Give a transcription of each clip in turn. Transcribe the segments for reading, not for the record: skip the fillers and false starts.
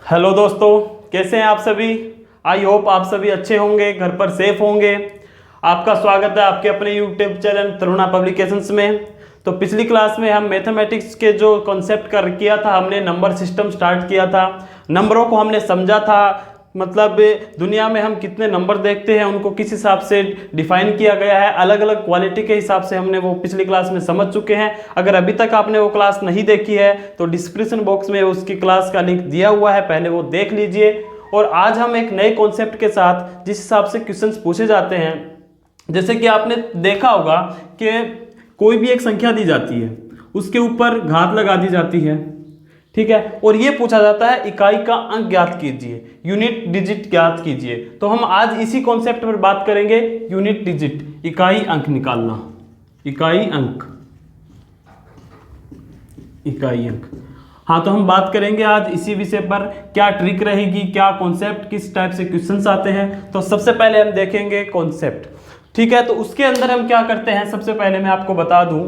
Hello दोस्तों, कैसे हैं आप सभी। आई होप आप सभी अच्छे होंगे, घर पर सेफ होंगे। आपका स्वागत है आपके अपने यूट्यूब चैनल तरुणा पब्लिकेशंस में। तो पिछली क्लास में हम मैथमेटिक्स के जो कॉन्सेप्ट कर किया था, हमने नंबर सिस्टम स्टार्ट किया था। नंबरों को हमने समझा था, मतलब दुनिया में हम कितने नंबर देखते हैं उनको किस हिसाब से डिफाइन किया गया है, अलग अलग क्वालिटी के हिसाब से हमने वो पिछली क्लास में समझ चुके हैं। अगर अभी तक आपने वो क्लास नहीं देखी है तो डिस्क्रिप्शन बॉक्स में उसकी क्लास का लिंक दिया हुआ है, पहले वो देख लीजिए। और आज हम एक नए कॉन्सेप्ट के साथ, जिस हिसाब से क्वेश्चंस पूछे जाते हैं, जैसे कि आपने देखा होगा कि कोई भी एक संख्या दी जाती है, उसके ऊपर घात लगा दी जाती है, ठीक है, और ये पूछा जाता है इकाई का अंक ज्ञात कीजिए, यूनिट डिजिट ज्ञात कीजिए। तो हम आज इसी कॉन्सेप्ट पर बात करेंगे, यूनिट डिजिट, इकाई अंक निकालना, इकाई अंक, इकाई अंक। हाँ, तो हम बात करेंगे आज इसी विषय पर, क्या ट्रिक रहेगी, क्या कॉन्सेप्ट, किस टाइप से क्वेश्चंस आते हैं। तो सबसे पहले हम देखेंगे कॉन्सेप्ट, ठीक है। तो उसके अंदर हम क्या करते हैं, सबसे पहले मैं आपको बता दूं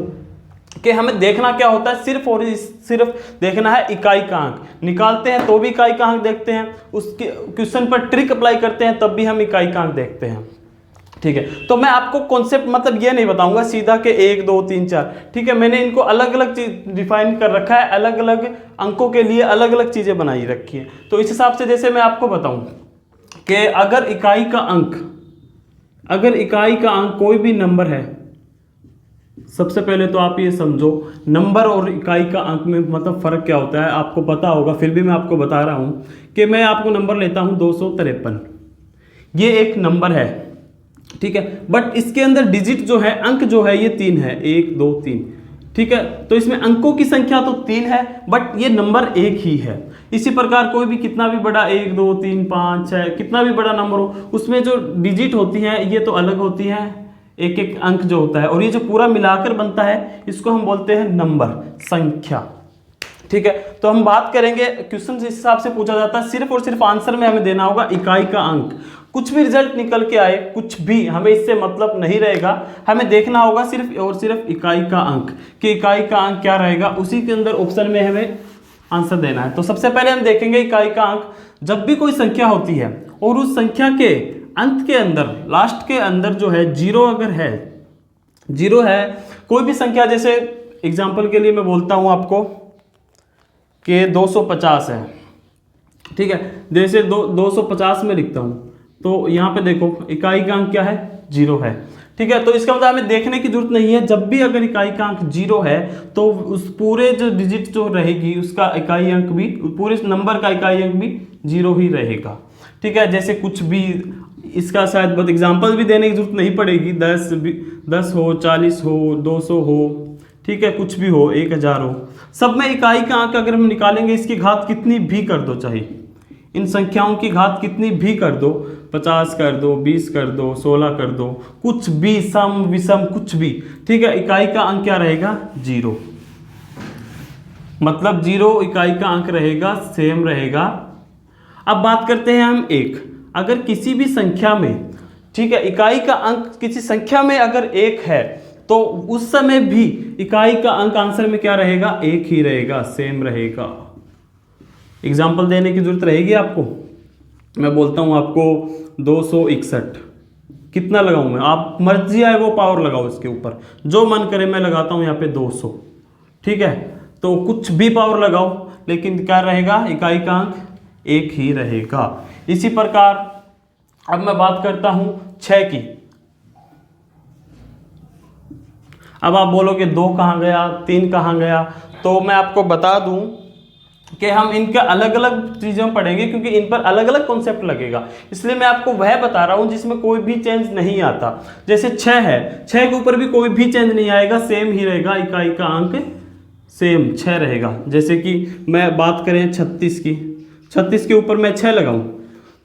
कि हमें देखना क्या होता है, सिर्फ और सिर्फ देखना है इकाई का अंक। निकालते हैं तो भी इकाई का अंक देखते हैं, उसके क्वेश्चन पर ट्रिक अप्लाई करते हैं तब भी हम इकाई का अंक देखते हैं, ठीक है। तो मैं आपको कॉन्सेप्ट मतलब ये नहीं बताऊंगा सीधा के 1 2 3 4, ठीक है। मैंने इनको अलग अलग चीज डिफाइन कर रखा है, अलग अलग अंकों के लिए अलग अलग चीजें बनाई रखी है। तो इस हिसाब से जैसे मैं आपको बताऊं कि अगर इकाई का अंक, अगर इकाई का अंक कोई भी नंबर है, सबसे पहले तो आप ये समझो नंबर और इकाई का अंक में मतलब फर्क क्या होता है, आपको पता होगा, फिर भी मैं आपको बता रहा हूं कि मैं आपको नंबर लेता हूं 253। ये एक नंबर है, ठीक है, बट इसके अंदर डिजिट जो है, अंक जो है, ये 3 है, 1 2 3, ठीक है। तो इसमें अंकों की संख्या तो 3 है, बट ये नंबर एक ही है। इसी प्रकार कोई भी कितना भी बड़ा 1 2 3 5 6 कितना भी बड़ा नंबर हो, उसमें जो डिजिट होती हैं ये तो अलग होती हैं, एक एक अंक जो होता है, और ये जो पूरा मिलाकर बनता है इसको हम बोलते हैं नंबर, संख्या, ठीक है। तो हम बात करेंगे, क्वेश्चन इस हिसाब से पूछा जाता है, सिर्फ और सिर्फ आंसर में हमें देना होगा इकाई का अंक। कुछ भी रिजल्ट निकल के आए, कुछ भी, हमें इससे मतलब नहीं रहेगा, हमें देखना होगा सिर्फ और सिर्फ इकाई का अंक, कि इकाई का अंक क्या रहेगा, उसी के अंदर ऑप्शन में हमें आंसर देना है। तो सबसे पहले हम देखेंगे इकाई का अंक। जब भी कोई संख्या होती है और उस संख्या के अंत के अंदर, लास्ट के अंदर जो है जीरो अगर है, जीरो है, कोई भी संख्या, जैसे एग्जांपल के लिए मैं बोलता हूं आपको कि 250 है, ठीक है। जैसे 250 में लिखता हूं तो यहां पे देखो इकाई का अंक क्या है, जीरो है, ठीक है। तो इसका मतलब हमें देखने की जरूरत नहीं है, जब भी अगर इकाई का अंक जीरो है तो उस पूरे जो डिजिट जो रहेगी उसका इकाई अंक भी, पूरे नंबर का इकाई अंक भी जीरो ही रहेगा, ठीक है। जैसे कुछ भी, इसका शायद बहुत एग्जांपल भी देने की जरूरत नहीं पड़ेगी, 10 हो, 40 हो, 200 हो, ठीक है, कुछ भी हो, 1000 हो, सब में इकाई का अंक अगर हम निकालेंगे, इसकी घात कितनी भी कर दो, चाहे इन संख्याओं की घात कितनी भी कर दो, 50 कर दो, 20 कर दो, 16 कर दो, कुछ भी, सम विषम कुछ भी, ठीक है, इकाई का अंक क्या रहेगा, जीरो। मतलब जीरो इकाई का अंक रहेगा, सेम रहेगा। अब बात करते हैं हम एक, अगर किसी भी संख्या में, ठीक है, इकाई का अंक किसी संख्या में अगर एक है तो उस समय भी इकाई का अंक आंसर में क्या रहेगा, एक ही रहेगा, सेम रहेगा। एग्जाम्पल देने की जरूरत रहेगी आपको, मैं बोलता हूं आपको 261, कितना लगाऊं मैं, आप मर्जी आए वो पावर लगाओ इसके ऊपर, जो मन करे मैं लगाता हूं यहाँ पे 200, ठीक है। तो कुछ भी पावर लगाओ, लेकिन क्या रहेगा, इकाई का अंक एक ही रहेगा। इसी प्रकार अब मैं बात करता हूं 6 की। अब आप बोलोगे 2 कहां गया, 3 कहां गया, तो मैं आपको बता दूं कि हम इनका अलग अलग चीज़ें पढ़ेंगे, क्योंकि इन पर अलग अलग कॉन्सेप्ट लगेगा, इसलिए मैं आपको वह बता रहा हूं जिसमें कोई भी चेंज नहीं आता। जैसे 6 है, 6 के ऊपर भी कोई भी चेंज नहीं आएगा, सेम ही रहेगा, इकाई का अंक सेम 6 रहेगा। जैसे कि मैं बात करें 36 की, 36 के ऊपर मैं 6 लगाऊं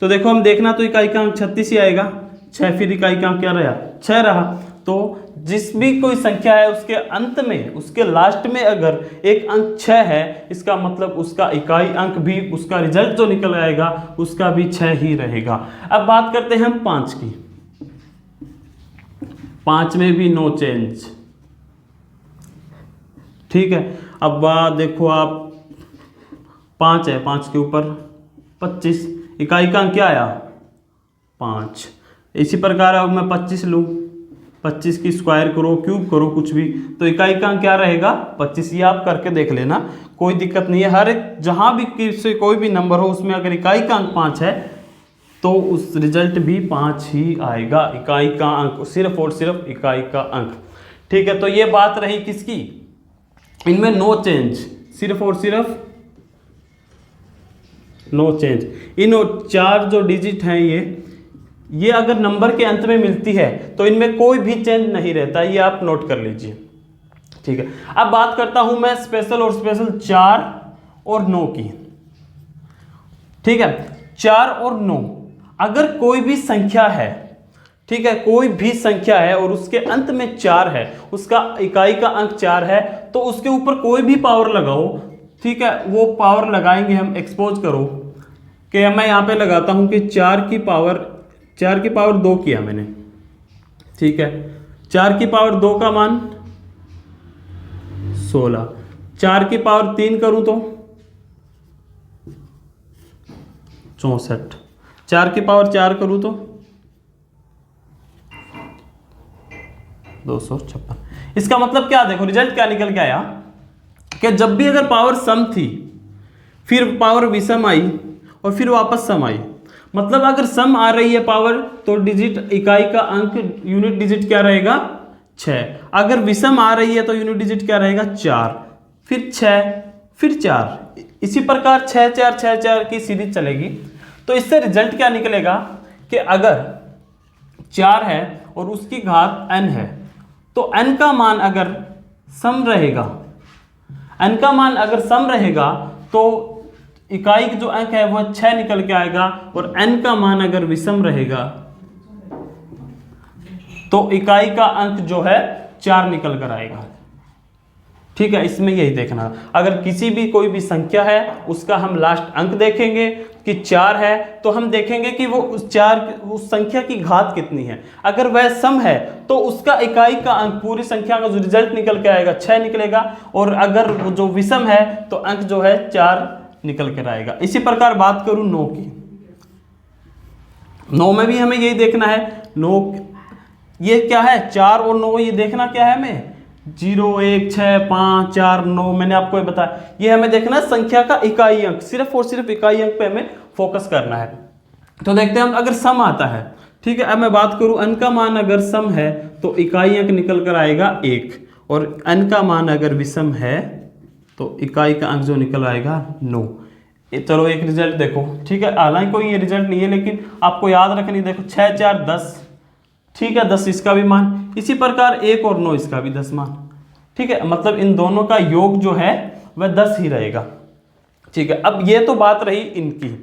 तो देखो, हम देखना तो इकाई का अंक 36 ही आएगा, 6 फिर इकाई का अंक क्या रहा, 6 रहा। तो जिस भी कोई संख्या है उसके अंत में, उसके लास्ट में अगर एक अंक 6 है, इसका मतलब उसका इकाई अंक भी, उसका रिजल्ट जो निकल आएगा उसका भी 6 ही रहेगा। अब बात करते हैं हम 5 की। 5 में भी नो चेंज, ठीक है। अब बात देखो आप, 5 है, 5 के ऊपर 25, इकाई का अंक क्या आया 5। इसी प्रकार अब मैं 25 लूँ, 25 की स्क्वायर करो, क्यूब करो, कुछ भी, तो इकाई का अंक क्या रहेगा 25। ये आप करके देख लेना, कोई दिक्कत नहीं है। हर एक जहाँ भी किसी कोई भी नंबर हो उसमें अगर इकाई का अंक 5 है तो उस रिजल्ट भी 5 ही आएगा, इकाई का अंक, सिर्फ और सिर्फ इकाई का अंक। ठीक है, तो ये बात रही किसकी, इनमें नो चेंज, सिर्फ और सिर्फ नो चेंज। इन 4 जो डिजिट हैं ये अगर नंबर के अंत में मिलती है तो इनमें कोई भी चेंज नहीं रहता, ये आप नोट कर लीजिए। ठीक है, अब बात करता हूं मैं स्पेशल और स्पेशल 4 और 9 की। ठीक है, 4 और 9, अगर कोई भी संख्या है, ठीक है, कोई भी संख्या है और उसके अंत में 4 है, उसका इकाई का अंक 4 है, तो उसके ऊपर कोई भी पावर लगाओ। ठीक है, वो पावर लगाएंगे हम, एक्सपोज करो कि मैं यहाँ पे लगाता हूँ कि 4 की पावर 2 किया मैंने। ठीक है, 4 की पावर 2 का मान 16, 4 की पावर 3 करूँ तो 64, 4 की पावर 4 करूँ तो 256। इसका मतलब क्या, देखो रिजल्ट क्या निकल के आया कि जब भी अगर पावर सम थी फिर पावर विषम आई और फिर वापस सम आई, मतलब अगर सम आ रही है पावर तो डिजिट, इकाई का अंक, यूनिट डिजिट क्या रहेगा 6। अगर विषम आ रही है तो यूनिट डिजिट क्या रहेगा 4, फिर 6, फिर 4। इसी प्रकार 6 4 6 4 की सीरीज चलेगी। तो इससे रिजल्ट क्या निकलेगा कि अगर 4 है और उसकी घात n है तो n का मान अगर सम रहेगा, n का मान अगर सम रहेगा तो इकाई का जो अंक है वह 6 निकल के आएगा, और n का मान अगर विषम रहेगा तो इकाई का अंक जो है 4 निकल कर आएगा। ठीक है, इसमें यही देखना, अगर किसी भी कोई भी संख्या है उसका हम लास्ट अंक देखेंगे कि 4 है तो हम देखेंगे कि वो उस संख्या की घात कितनी है। अगर वह सम है तो उसका इकाई का अंक, पूरी संख्या का जो रिजल्ट निकल के आएगा 6 निकलेगा, और अगर वो जो विषम है तो अंक जो है 4 निकल कर आएगा। इसी प्रकार बात करूं 9 की, 9 में भी हमें यही देखना है। 9 ये क्या है 4 और 9, ये देखना क्या है हमें 0 1 6 5 4 9, मैंने आपको ये बताया, ये हमें देखना है संख्या का इकाई अंक, सिर्फ और सिर्फ इकाई अंक पे हमें फोकस करना है। तो देखते हैं हम, अगर सम आता है, ठीक है, अब मैं बात करूं n का मान अगर सम है तो इकाई अंक निकल कर आएगा 1, और n का मान अगर विषम है तो इकाई का अंक जो निकल आएगा 9। चलो एक रिजल्ट देखो, ठीक है, हालांकि कोई ये रिजल्ट नहीं है लेकिन आपको याद रखनी, देखो 6 4 10, ठीक है, 10 इसका भी मान, इसी प्रकार 1 और 9 इसका भी 10 मान। ठीक है, मतलब इन दोनों का योग जो है वह 10 ही रहेगा। ठीक है, अब ये तो बात रही इनकी।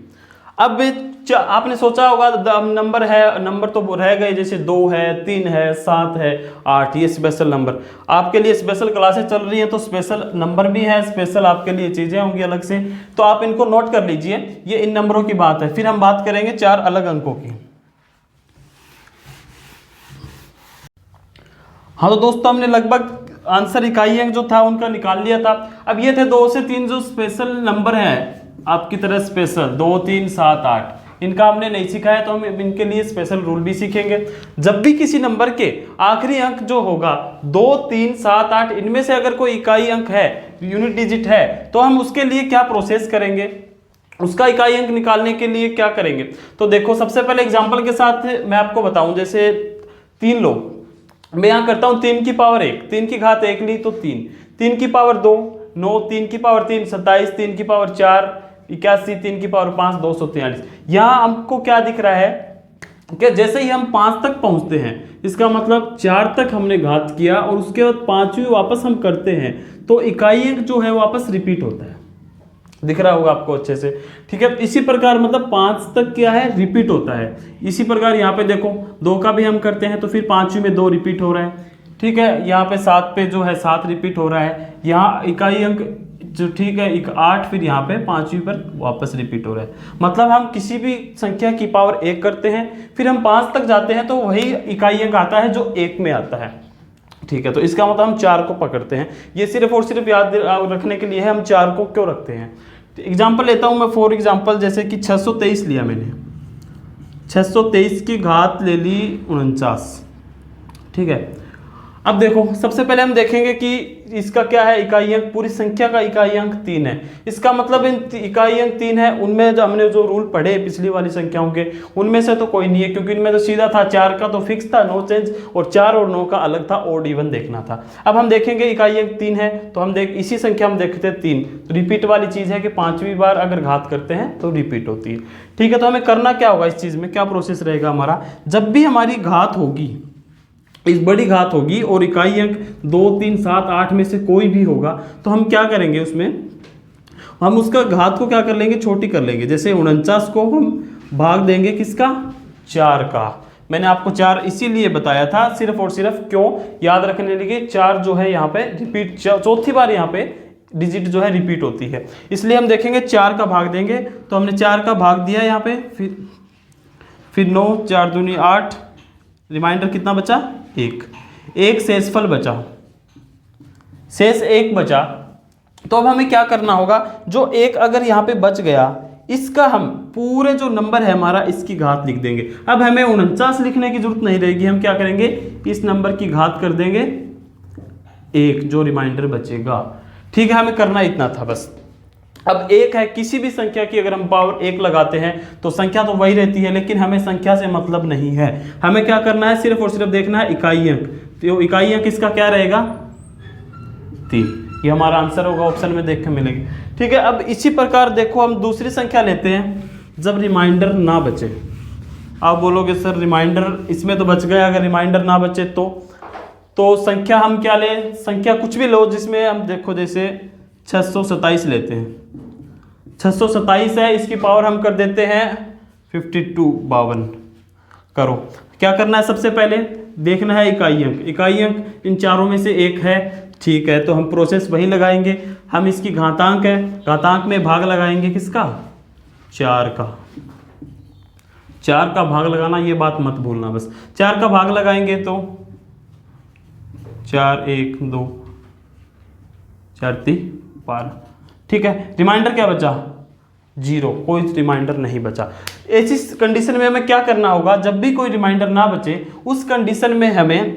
अब आपने सोचा होगा नंबर है, नंबर तो रह गए, जैसे 2 है 3 है 7 है 8, ये स्पेशल नंबर। आपके लिए स्पेशल क्लासेस चल रही हैं तो स्पेशल नंबर भी है, स्पेशल आपके लिए चीज़ें होंगी अलग से, तो आप इनको नोट कर लीजिए। ये इन नंबरों की बात है। फिर हम बात करेंगे 4 अलग अंकों की। हाँ तो दोस्तों, हमने लगभग आंसर इकाई अंक जो था उनका निकाल लिया था। अब ये थे 2 से 3 जो स्पेशल नंबर हैं आपकी तरह, स्पेशल 2 3 7 8, इनका हमने नहीं सीखा है तो हम इनके लिए स्पेशल रूल भी सीखेंगे। जब भी किसी नंबर के आखिरी अंक जो होगा 2 3 7 8, इनमें से अगर कोई इकाई अंक है, यूनिट डिजिट है, तो हम उसके लिए क्या प्रोसेस करेंगे, उसका इकाई अंक निकालने के लिए क्या करेंगे। तो देखो, सबसे पहले एग्जाम्पल के साथ मैं आपको बताऊं, जैसे 3 लो, मैं यहाँ करता हूँ 3 की पावर 1, 3 की घात 1 ली तो 3, 3 की पावर 2 9, 3 की पावर 3 27, 3 की पावर 4 81, 3 की पावर 5 243। यहाँ हमको क्या दिख रहा है कि जैसे ही हम 5 तक पहुँचते हैं, इसका मतलब 4 तक हमने घात किया और उसके बाद 5वीं वापस हम करते हैं तो इकाई अंक जो है वापस रिपीट होता है। दिख रहा होगा आपको अच्छे से। ठीक है, इसी प्रकार मतलब 5 तक क्या है रिपीट होता है। इसी प्रकार यहाँ पे देखो 2 का भी हम करते हैं तो फिर 5वीं में 2 रिपीट हो रहा है। ठीक है, यहाँ पे 7 पे जो है 7 रिपीट हो रहा है। यहाँ इकाई अंक जो, ठीक है, 8, फिर यहाँ पे 5वीं पर वापस रिपीट हो रहा है। मतलब हम किसी भी संख्या की पावर 1 करते हैं, फिर हम 5 तक जाते हैं तो वही इकाई अंक आता है जो 1 में आता है। ठीक है, तो इसका मतलब हम 4 को पकड़ते हैं। ये सिर्फ और सिर्फ याद रखने के लिए है हम 4 को क्यों रखते हैं। एग्जाम्पल लेता हूँ मैं फॉर एग्जाम्पल, जैसे कि 623 लिया मैंने, 623 की घात ले ली 49, ठीक है। अब देखो सबसे पहले हम देखेंगे कि इसका क्या है, इकाई अंक, पूरी संख्या का इकाई अंक 3 है। इसका मतलब इन इकाई अंक 3 है, उनमें जो हमने जो रूल पढ़े पिछली वाली संख्याओं के, उनमें से तो कोई नहीं है, क्योंकि इनमें तो सीधा था 4 का तो फिक्स था, नो चेंज, और 4 और 9 का अलग था, ओड इवन देखना था। अब हम देखेंगे इकाई अंक 3 है, तो हम देख इसी संख्या हम देखते हैं 3, तो रिपीट वाली चीज़ है कि 5वीं बार अगर घात करते हैं तो रिपीट होती है, ठीक है। तो हमें करना क्या होगा, इस चीज़ में क्या प्रोसेस रहेगा हमारा, जब भी हमारी घात होगी, इस बड़ी घात होगी और इकाई अंक 2, 3, 7, 8 में से कोई भी होगा, तो हम क्या करेंगे, उसमें हम उसका घात को क्या कर लेंगे, छोटी कर लेंगे। जैसे 49 को हम भाग देंगे किसका, 4 का। मैंने आपको 4 इसीलिए बताया था सिर्फ और सिर्फ, क्यों याद रखने लगे, 4 जो है यहाँ पे रिपीट, चौथी बार यहाँ पे डिजिट जो है रिपीट होती है, इसलिए हम देखेंगे 4 का भाग देंगे। तो हमने 4 का भाग दिया यहाँ पे, फिर 9, 4 दूनी 8, रिमाइंडर कितना बचा, 1 शेषफल बचा, शेष 1 बचा। तो अब हमें क्या करना होगा, जो 1 अगर यहाँ पे बच गया, इसका हम पूरे जो नंबर है हमारा, इसकी घात लिख देंगे। अब हमें 49 लिखने की जरूरत नहीं रहेगी, हम क्या करेंगे, इस नंबर की घात कर देंगे 1, जो रिमाइंडर बचेगा, ठीक है। हमें करना इतना था बस। अब 1 है, किसी भी संख्या की अगर हम पावर 1 लगाते हैं तो संख्या तो वही रहती है, लेकिन हमें संख्या से मतलब नहीं है, हमें क्या करना है, सिर्फ और सिर्फ देखना है इकाई अंक। तो इकाई अंक इसका क्या रहेगा, 3, ये हमारा आंसर होगा, ऑप्शन में देख के मिलेगी, ठीक है। अब इसी प्रकार देखो हम दूसरी संख्या लेते हैं, जब रिमाइंडर ना बचे। आप बोलोगे सर रिमाइंडर इसमें तो बच गया, अगर रिमाइंडर ना बचे तो संख्या हम क्या ले, संख्या कुछ भी लो जिसमें हम देखो, जैसे 627 लेते हैं, 627 है, इसकी पावर हम कर देते हैं 52 करो। क्या करना है, सबसे पहले देखना है इकाई अंक, इकाई अंक इन चारों में से 1 है, ठीक है। तो हम प्रोसेस वही लगाएंगे, हम इसकी घातांक है, घातांक में भाग लगाएंगे किसका, 4 का। 4 का भाग लगाना, ये बात मत भूलना बस, 4 का भाग लगाएंगे तो 4, 1, 2, 4, 3, 12, ठीक है। रिमाइंडर क्या बचा, 0, कोई रिमाइंडर नहीं बचा। ऐसी कंडीशन में हमें क्या करना होगा, जब भी कोई रिमाइंडर ना बचे, उस कंडीशन में हमें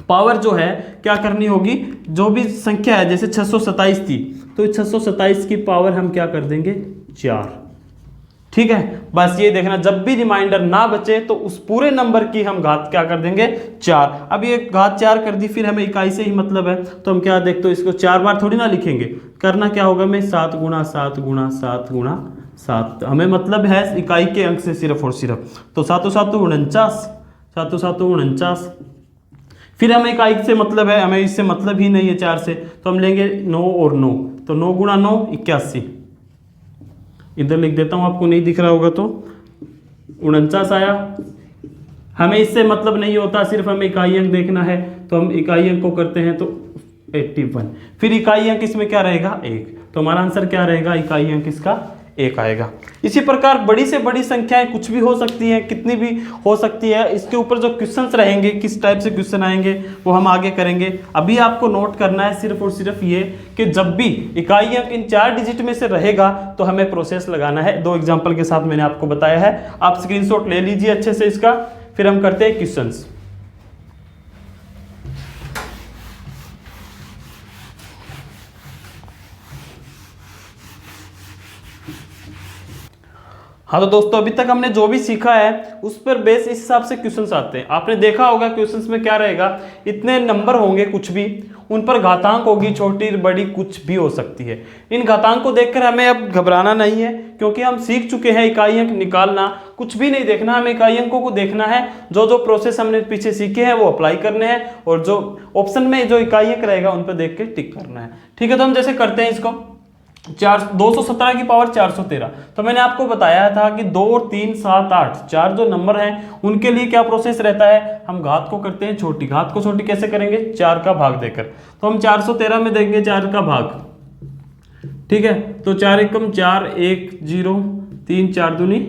पावर जो है क्या करनी होगी, जो भी संख्या है, जैसे 627 थी, तो 627 की पावर हम क्या कर देंगे, 4, ठीक है। बस ये देखना, जब भी रिमाइंडर ना बचे तो उस पूरे नंबर की हम घात क्या कर देंगे, 4। अब ये घात 4 कर दी, फिर हमें इकाई से ही मतलब है, तो हम क्या देखते हो, इसको 4 बार थोड़ी ना लिखेंगे, करना क्या होगा, मैं 7 गुणा 7 गुणा 7 गुणा 7, हमें मतलब है इकाई के अंक से सिर्फ और सिर्फ, तो 7 7 49, 7 7 49, फिर हमें इकाई से मतलब है, हमें इससे मतलब ही नहीं है 4 से, तो हम लेंगे 9 और 9, तो 9 गुणा 9 81, इधर लिख देता हूं, आपको नहीं दिख रहा होगा तो 49 आया। हमें इससे मतलब नहीं होता, सिर्फ हमें इकाई अंक देखना है, तो हम इकाई अंक को करते हैं तो 81, फिर इकाई अंक इसमें क्या रहेगा, 1, तो हमारा आंसर क्या रहेगा, इकाई अंक इसका 1 आएगा। इसी प्रकार बड़ी से बड़ी संख्याएं कुछ भी हो सकती हैं, कितनी भी हो सकती है, इसके ऊपर जो क्वेश्चंस रहेंगे, किस टाइप से क्वेश्चन आएंगे वो हम आगे करेंगे। अभी आपको नोट करना है सिर्फ और सिर्फ ये कि जब भी इकाई अंक इन 4 डिजिट में से रहेगा तो हमें प्रोसेस लगाना है। 2 एग्जाम्पल के साथ मैंने आपको बताया है, आप स्क्रीनशॉट ले लीजिए अच्छे से इसका, फिर हम करते हैं क्वेश्चंस। हाँ तो दोस्तों अभी तक हमने जो भी सीखा है उस पर बेस इस हिसाब से क्वेश्चंस आते हैं। आपने देखा होगा क्वेश्चंस में क्या रहेगा, इतने नंबर होंगे कुछ भी, उन पर घातांक होगी, छोटी बड़ी कुछ भी हो सकती है। इन घातांक को देखकर हमें अब घबराना नहीं है, क्योंकि हम सीख चुके हैं इकाई अंक निकालना, कुछ भी नहीं देखना, हमें इकाई अंकों को देखना है, जो जो प्रोसेस हमने पीछे सीखे हैं वो अप्लाई करने हैं, और जो ऑप्शन में जो इकाई अंक रहेगा उन पर देख के टिक करना है, ठीक है। तो हम जैसे करते हैं इसको, 217 की पावर 413, तो मैंने आपको बताया था कि 2 और 3 7 8 4 जो नंबर हैं उनके लिए क्या प्रोसेस रहता है, हम घात को करते हैं छोटी। घात को छोटी कैसे करेंगे, 4 का भाग देकर, तो हम 413 में देंगे 4 का भाग, ठीक है। तो 4 एकम 4, 1 0 3 4 दूनी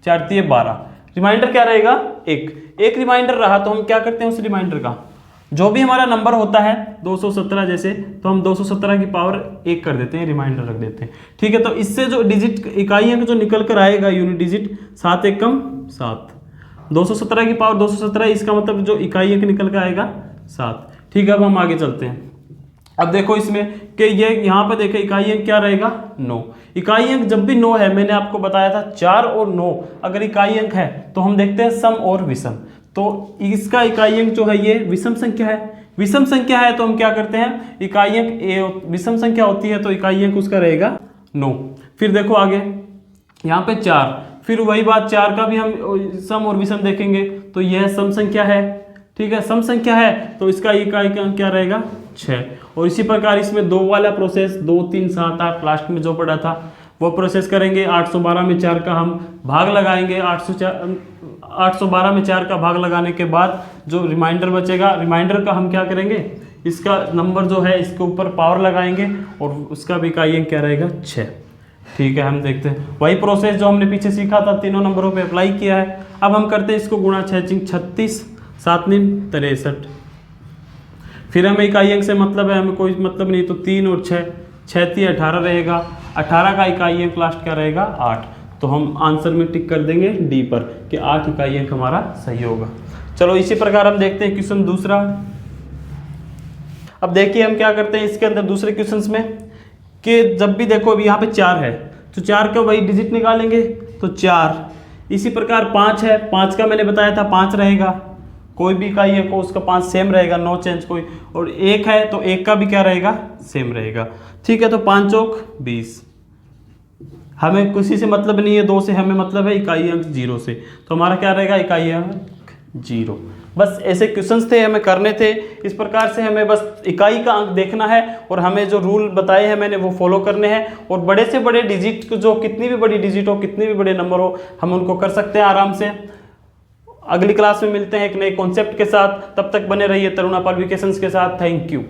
4 3 12, रिमाइंडर क्या रहेगा, 1 रिमाइंडर रहा, तो हम क्या करते हैं उस रिमाइंडर का जो भी हमारा नंबर होता है 217 जैसे, तो हम 217 की पावर 1 कर देते हैं, रिमाइंडर रख देते हैं। ठीक है, तो इससे जो डिजिट इकाई अंक जो निकल कर आएगा यूनिट डिजिट 7 1 कम 7, 217 की पावर 217, इसका मतलब जो इकाई अंक निकल कर आएगा 7। ठीक है, अब हम आगे चलते हैं। अब देखो इसमें कि ये यहाँ पे देखे इकाई अंक क्या रहेगा 9। इकाई अंक जब भी 9 है, मैंने आपको बताया था 4 और 9 अगर इकाई अंक है तो हम देखते हैं सम और विषम। तो इसका इकाई अंक जो है ये विषम संख्या है, विषम संख्या है तो हम क्या करते हैं, इकाई अंक विषम संख्या होती है तो इकाई अंक उसका रहेगा 9। फिर देखो आगे यहाँ पे 4, फिर वही बात 4 का भी हम सम और विषम देखेंगे तो यह सम संख्या है। ठीक है, सम संख्या है तो इसका इकाई अंक क्या रहेगा 6। और इसी प्रकार इसमें 2 वाला प्रोसेस 2 3 7 8 लास्ट में जो पड़ा था वो प्रोसेस करेंगे। 812 में 4 का हम भाग लगाएंगे, 812 में 4 का भाग लगाने के बाद जो रिमाइंडर बचेगा, रिमाइंडर का हम क्या करेंगे, इसका नंबर जो है इसके ऊपर पावर लगाएंगे और उसका भी इकाई अंक क्या रहेगा 6। ठीक है, हम देखते हैं वही प्रोसेस जो हमने पीछे सीखा था, तीनों नंबरों पे अप्लाई किया है। अब हम करते हैं इसको गुणा 6 36 7 9 63। फिर हमें इकाई अंक से मतलब है, हमें कोई मतलब नहीं, तो 3 और 6 6 3 18 रहेगा, 18 का इकाई अंक लास्ट क्या रहेगा 8। तो हम आंसर में टिक कर देंगे डी पर कि 8 इकाई अंक हमारा सही होगा। चलो इसी प्रकार हम देखते हैं क्वेश्चन दूसरा। अब देखिए हम क्या करते हैं इसके अंदर दूसरे क्वेश्चंस में कि जब भी देखो अभी यहाँ पे 4 है तो 4 का वही डिजिट निकालेंगे तो 4। इसी प्रकार 5 है, 5 का मैंने बताया था 5 रहेगा, कोई भी इकाई है को उसका 5 सेम रहेगा, नो चेंज कोई। और 1 है तो 1 का भी क्या रहेगा सेम रहेगा। ठीक है, तो 5 चौक 20, हमें किसी से मतलब नहीं है, 2 से हमें मतलब है, इकाई अंक 0 से, तो हमारा क्या रहेगा इकाई अंक 0। बस ऐसे क्वेश्चंस थे हमें करने थे। इस प्रकार से हमें बस इकाई का अंक देखना है और हमें जो रूल बताए हैं मैंने वो फॉलो करने हैं। और बड़े से बड़े डिजिट जो कितनी भी बड़ी डिजिट हो, कितने भी बड़े नंबर हो, हम उनको कर सकते हैं आराम से। अगली क्लास में मिलते हैं एक नए कॉन्सेप्ट के साथ, तब तक बने रहिए तरुणा पब्लिकेशंस के साथ। Thank you.